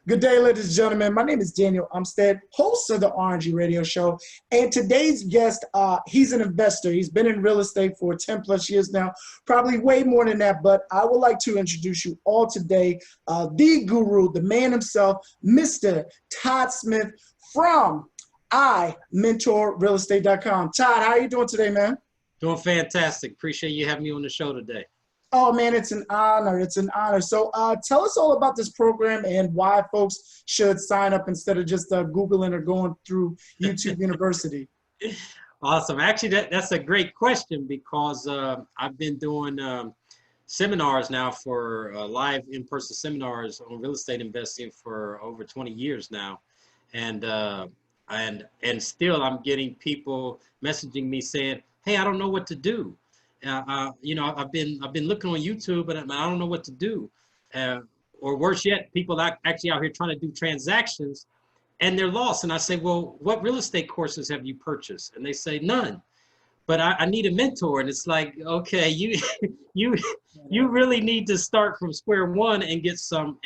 Good day, ladies and gentlemen. My name is Daniel Umstead, host of the RNG radio show. And today's guest, he's an investor. He's been in real estate for 10 plus years now, probably way more than that. But I would like to introduce you all today, the guru, the man himself, Mr. Todd Smith from imentorrealestate.com. Todd, how are you doing today, man? Doing fantastic. Appreciate you having me on the show today. Oh, man, it's an honor. It's an honor. So tell us all about this program and why folks should sign up instead of just Googling or going through YouTube University. Awesome. Actually, that's a great question because I've been doing seminars now for live in-person seminars on real estate investing for over 20 years now. And still I'm getting people messaging me saying, hey, I don't know what to do. You know, I've been looking on YouTube, but I don't know what to do. Or worse yet, people actually out here trying to do transactions, and they're lost. And I say, well, what real estate courses have you purchased? And they say none. But I need a mentor. And it's like, okay, you really need to start from square one and get some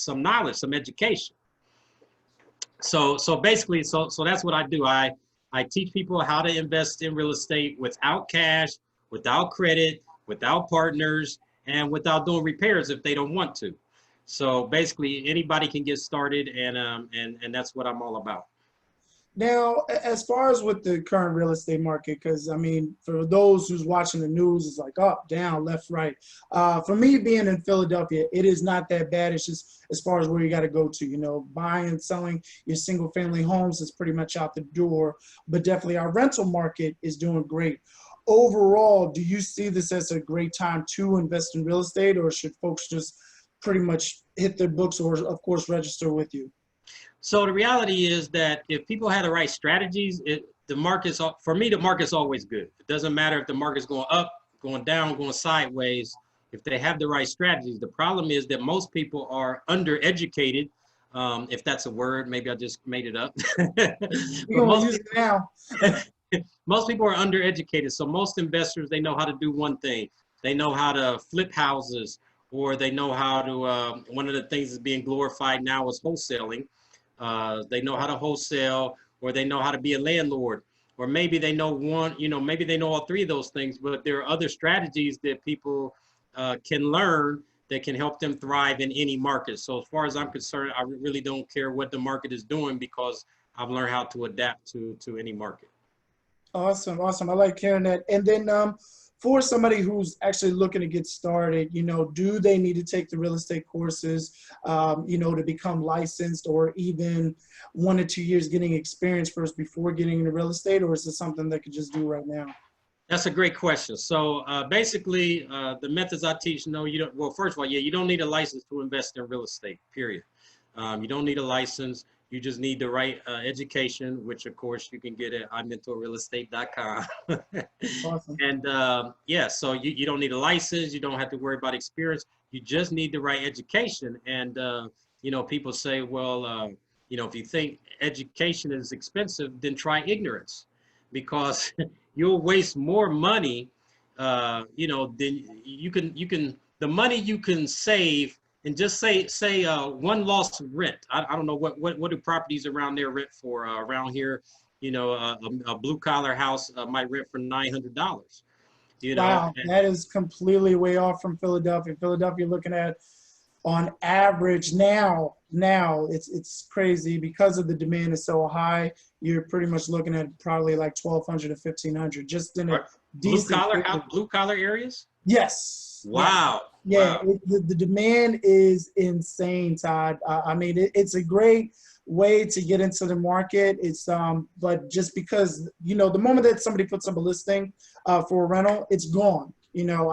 knowledge, some education. So basically, so that's what I do. I teach people how to invest in real estate without cash, without credit, without partners, and without doing repairs if they don't want to. So basically, anybody can get started, and that's what I'm all about. Now, as far as with the current real estate market, because I mean, for those who's watching the news, it's like up, down, left, right. For me, being in Philadelphia, it is not that bad. It's just as far as where you got to go to, you know, buying and selling your single family homes is pretty much out the door, but definitely our rental market is doing great. Overall, do you see this as a great time to invest in real estate, or should folks just pretty much hit their books or, of course, register with you? So the reality is that if people have the right strategies, the market's always good. It doesn't matter if the market's going up, going down, going sideways. If they have the right strategies, the problem is that most people are undereducated. If that's a word, maybe I just made it up. Most people are undereducated. So most investors, they know how to do one thing. They know how to flip houses, or they know how to, one of the things that's being glorified now is wholesaling. They know how to wholesale, or they know how to be a landlord, or maybe they know maybe they know all three of those things, but there are other strategies that people can learn that can help them thrive in any market. So as far as I'm concerned, I really don't care what the market is doing because I've learned how to adapt to any market. Awesome. Awesome. I like hearing that. And then for somebody who's actually looking to get started, you know, do they need to take the real estate courses, you know, to become licensed, or even 1 to 2 years getting experience first before getting into real estate? Or is it something they could just do right now? That's a great question. So basically, the methods I teach, well, first of all, you don't need a license to invest in real estate, period. You don't need a license. You just need the right education, which of course you can get at imentorrealestate.com. Awesome. And yeah, so you don't need a license. You don't have to worry about experience. You just need the right education. And, you know, people say, well, you know, if you think education is expensive, then try ignorance, because you'll waste more money, you know, than the money you can save. And just say one loss of rent. I don't know what do properties around there rent for around here. You know, a blue collar house might rent for $900. You know, wow, that is completely way off from Philadelphia. Philadelphia, looking at on average now it's crazy because of the demand is so high. You're pretty much looking at probably like $1,200 to $1,500 just in a blue collar areas. Yes. Wow. Yeah, wow. The demand is insane, Todd. I mean, it's a great way to get into the market. It's but just because, you know, the moment that somebody puts up a listing for a rental, it's gone. You know,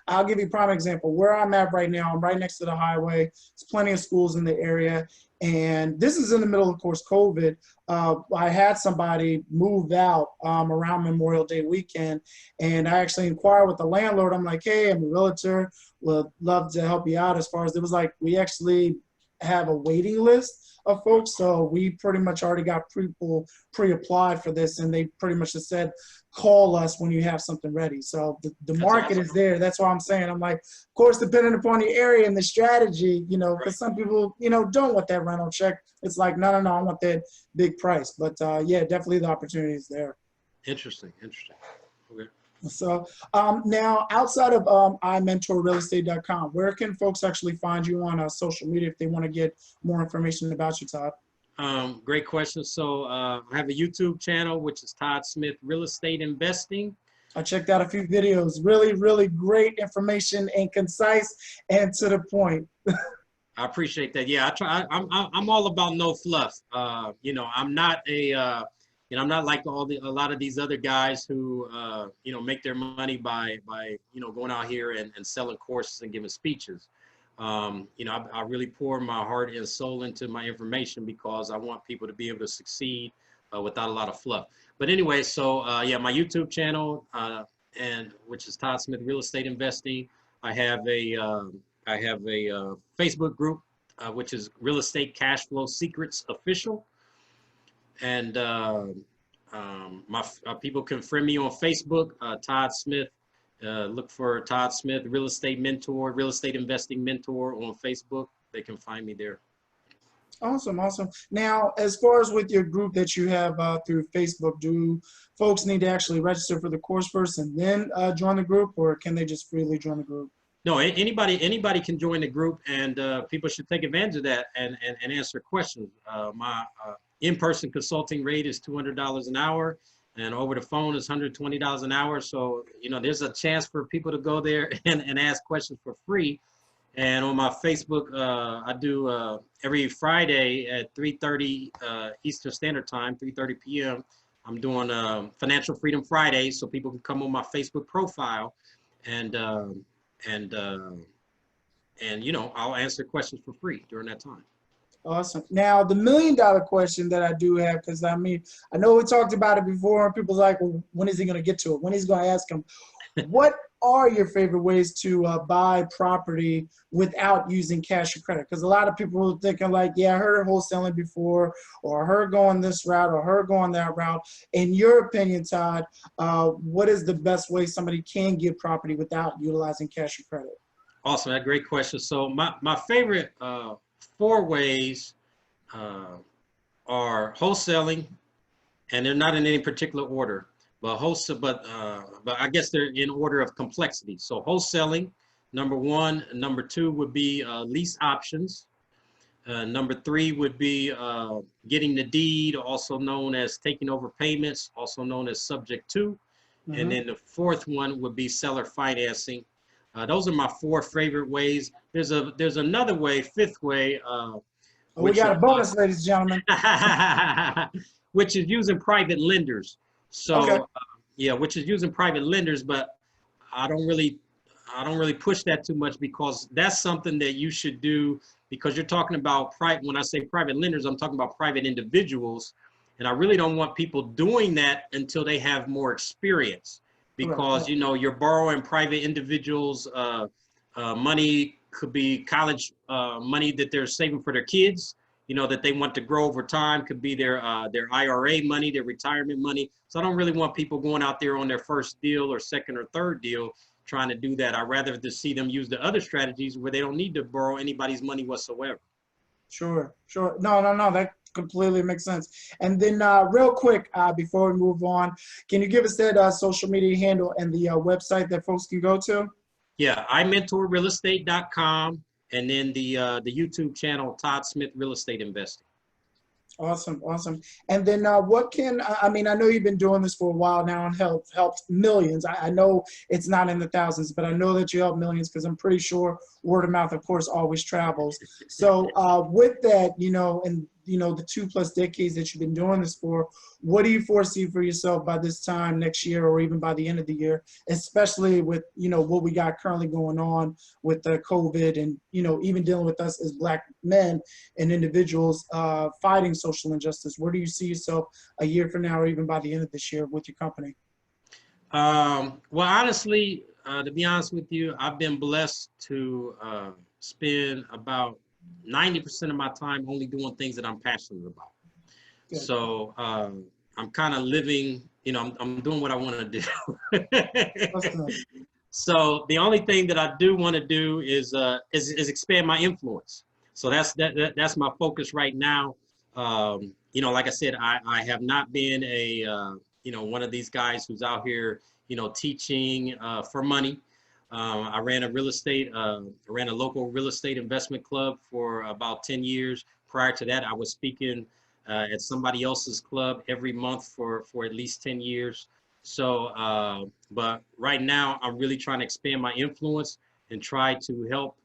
I'll give you a prime example. Where I'm at right now, I'm right next to the highway. There's plenty of schools in the area. And this is in the middle of course, COVID. I had somebody move out around Memorial Day weekend, and I actually inquired with the landlord. I'm like, hey, I'm a realtor, would love to help you out. As far as it was like, we actually have a waiting list of folks. So we pretty much already got people pre-applied for this, and they pretty much just said, call us when you have something ready. So the market awesome. is there. That's why I'm saying, I'm like, of course, depending upon the area and the strategy, you know, because some people, you know, don't want that rental check. It's like, no, I want that big price. But yeah, definitely the opportunity is there. Interesting. Okay. So now, outside of imentorrealestate.com, where can folks actually find you on social media if they want to get more information about you, Todd? Great question. So I have a YouTube channel, which is Todd Smith Real Estate Investing. I checked out a few videos. Really, really great information and concise and to the point. I appreciate that. Yeah, I'm all about no fluff. You know, I'm not I'm not like a lot of these other guys who you know, make their money by you know, going out here and selling courses and giving speeches. You know, I really pour my heart and soul into my information because I want people to be able to succeed without a lot of fluff. But anyway, so yeah, my YouTube channel, and which is Todd Smith Real Estate Investing. I have a Facebook group, which is Real Estate Cash Flow Secrets Official. And people can friend me on Facebook, Todd Smith. Look for Todd Smith, Real Estate Mentor, Real Estate Investing Mentor on Facebook. They can find me there. Awesome. Now, as far as with your group that you have through Facebook, do folks need to actually register for the course first and then join the group, or can they just freely join the group? No, anybody can join the group, and people should take advantage of that and answer questions. My in-person consulting rate is $200 an hour, and over the phone is $120 an hour. So, you know, there's a chance for people to go there and ask questions for free. And on my Facebook, I do every Friday at 3:30 Eastern Standard Time, 3:30 p.m. I'm doing Financial Freedom Friday, so people can come on my Facebook profile, and you know, I'll answer questions for free during that time. Awesome. Now, the $1 million question that I do have, because I mean, I know we talked about it before, and people's like, well, when is he going to get to it? When is he going to ask him? What are your favorite ways to buy property without using cash or credit? Because a lot of people are thinking like, yeah, I heard her wholesaling before, or I heard going this route, or her going that route. In your opinion, Todd, what is the best way somebody can get property without utilizing cash or credit? Awesome. That's a great question. So my favorite 4 ways are wholesaling, and they're not in any particular order. But but I guess they're in order of complexity. So wholesaling, number 1. Number 2 would be lease options. Number 3 would be getting the deed, also known as taking over payments, also known as subject to. Mm-hmm. And then the 4th one would be seller financing. Those are my 4 favorite ways. There's another way, 5th way. We got a bonus, ladies and gentlemen. Which is using private lenders. So okay. Yeah, which is using private lenders, but I don't really push that too much, because that's something that you should do, because you're talking about when I say private lenders, I'm talking about private individuals, and I really don't want people doing that until they have more experience, because right. You know, you're borrowing private individuals money. Could be college money that they're saving for their kids, you know, that they want to grow over time. Could be their IRA money, their retirement money. So I don't really want people going out there on their first deal or second or third deal trying to do that. I'd rather to see them use the other strategies where they don't need to borrow anybody's money whatsoever. Sure. No, that completely makes sense. And then real quick, before we move on, can you give us that social media handle and the website that folks can go to? Yeah, imentorrealestate.com, and then the YouTube channel, Todd Smith Real Estate Investing. Awesome. And then what can, I mean, I know you've been doing this for a while now and helped millions. I know it's not in the thousands, but I know that you help millions, because I'm pretty sure word of mouth, of course, always travels. So with that, you know, and you know, the 2+ decades that you've been doing this for, what do you foresee for yourself by this time next year, or even by the end of the year, especially with, you know, what we got currently going on with the COVID, and, you know, even dealing with us as Black men and individuals fighting social injustice? Where do you see yourself a year from now, or even by the end of this year with your company? Well, honestly, to be honest with you, I've been blessed to spend about 90% of my time only doing things that I'm passionate about. Good. So I'm kind of living, you know, I'm doing what I want to do. So the only thing that I do want to do is expand my influence. So that's my focus right now. You know, like I said, I have not been a you know, one of these guys who's out here, you know, teaching for money. I ran a local real estate investment club for about 10 years. Prior to that, I was speaking at somebody else's club every month for at least 10 years. So, but right now I'm really trying to expand my influence and try to help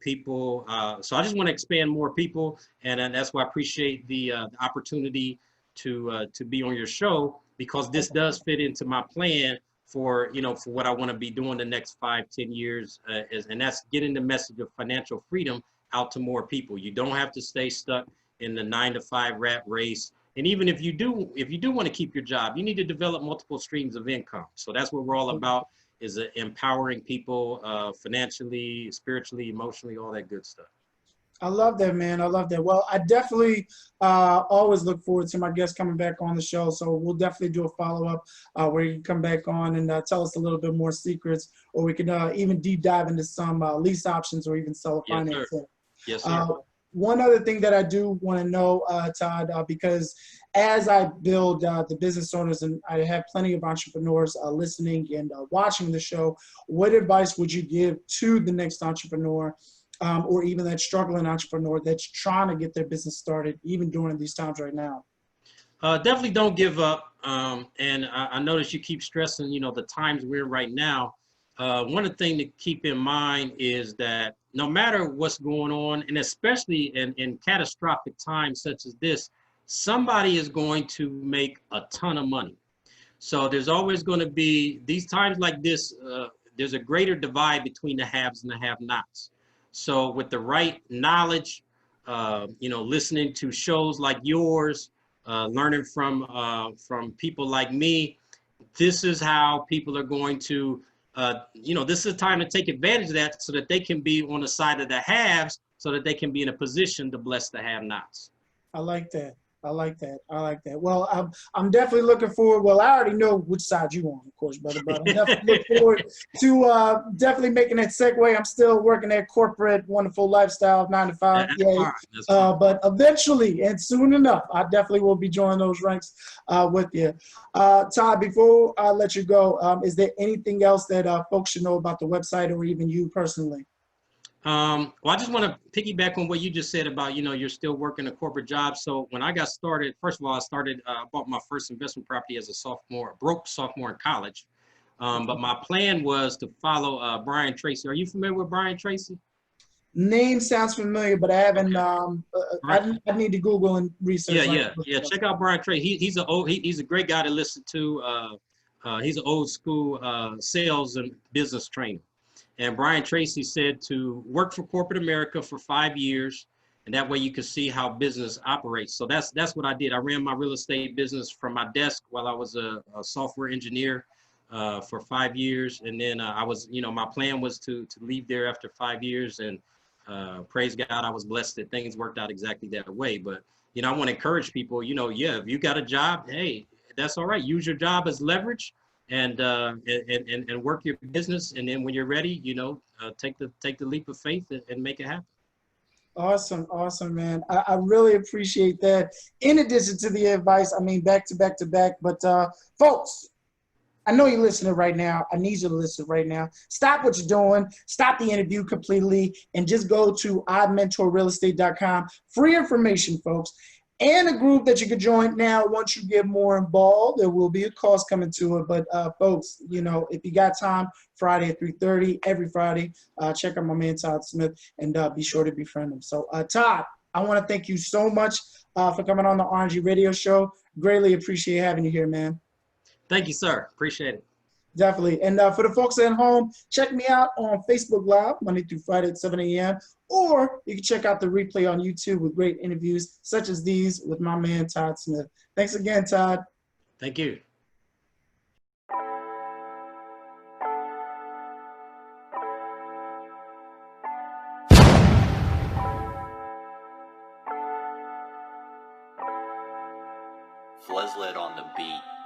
people. So I just want to expand more people, and that's why I appreciate the opportunity to be on your show, because this does fit into my plan for, you know, for what I want to be doing the next 5-10 years, and that's getting the message of financial freedom out to more people. You don't have to stay stuck in the 9-to-5 rat race. And even if you do want to keep your job, you need to develop multiple streams of income. So that's what we're all about, is empowering people financially, spiritually, emotionally, all that good stuff. I love that, man. I love that. Well, I definitely always look forward to my guests coming back on the show. So we'll definitely do a follow-up where you can come back on and tell us a little bit more secrets, or we can even deep dive into some lease options or even seller financing. Yes, sir. One other thing that I do want to know, Todd, because as I build the business owners, and I have plenty of entrepreneurs listening and watching the show, what advice would you give to the next entrepreneur, or even that struggling entrepreneur that's trying to get their business started, even during these times right now? Definitely don't give up. And I notice you keep stressing, you know, the times we're in right now. One thing to keep in mind is that no matter what's going on, and especially in catastrophic times such as this, somebody is going to make a ton of money. So there's always going to be these times like this. There's a greater divide between the haves and the have-nots. So with the right knowledge, you know, listening to shows like yours, learning from people like me, this is how people are going to, you know, this is time to take advantage of that so that they can be on the side of the haves, so that they can be in a position to bless the have-nots. I like that. I like that. I like that. Well, I'm definitely looking forward. Well, I already know which side you on, of course, brother, but I'm definitely looking forward to definitely making that segue. I'm still working that corporate, wonderful lifestyle, 9-to-5. Yay. But eventually, and soon enough, I definitely will be joining those ranks with you. Todd, before I let you go, is there anything else that folks should know about the website, or even you personally? Well, I just want to piggyback on what you just said about, you know, you're still working a corporate job. So when I got started, first of all, I bought my first investment property as a sophomore, broke sophomore in college. But my plan was to follow Brian Tracy. Are you familiar with Brian Tracy? Name sounds familiar, but I haven't. Okay. I need to Google and research. Yeah. Check out Brian Tracy. He's a great guy to listen to. He's an old school sales and business trainer. And Brian Tracy said to work for corporate America for 5 years, and that way you can see how business operates. So that's what I did. I ran my real estate business from my desk while I was a software engineer for 5 years, and then I was, you know, my plan was to leave there after 5 years, and praise God, I was blessed that things worked out exactly that way. But you know, I want to encourage people. You know, yeah, if you got a job, hey, that's all right. Use your job as leverage. And work your business, and then when you're ready, you know, take the leap of faith and make it happen. Awesome, awesome, man. I really appreciate that. In addition to the advice, I mean, back to back to back. But folks, I know you're listening right now. I need you to listen right now. Stop what you're doing. Stop the interview completely, and just go to imentorrealestate.com. Free information, folks. And a group that you could join. Now, once you get more involved, there will be a cost coming to it. But folks, you know, if you got time, Friday at 3:30, every Friday, check out my man Todd Smith, and be sure to befriend him. So Todd, I want to thank you so much for coming on the RNG radio show. Greatly appreciate having you here, man. Thank you, sir. Appreciate it. Definitely. And for the folks at home, check me out on Facebook Live, Monday through Friday at 7 a.m. Or you can check out the replay on YouTube with great interviews such as these with my man, Todd Smith. Thanks again, Todd. Thank you. the beat.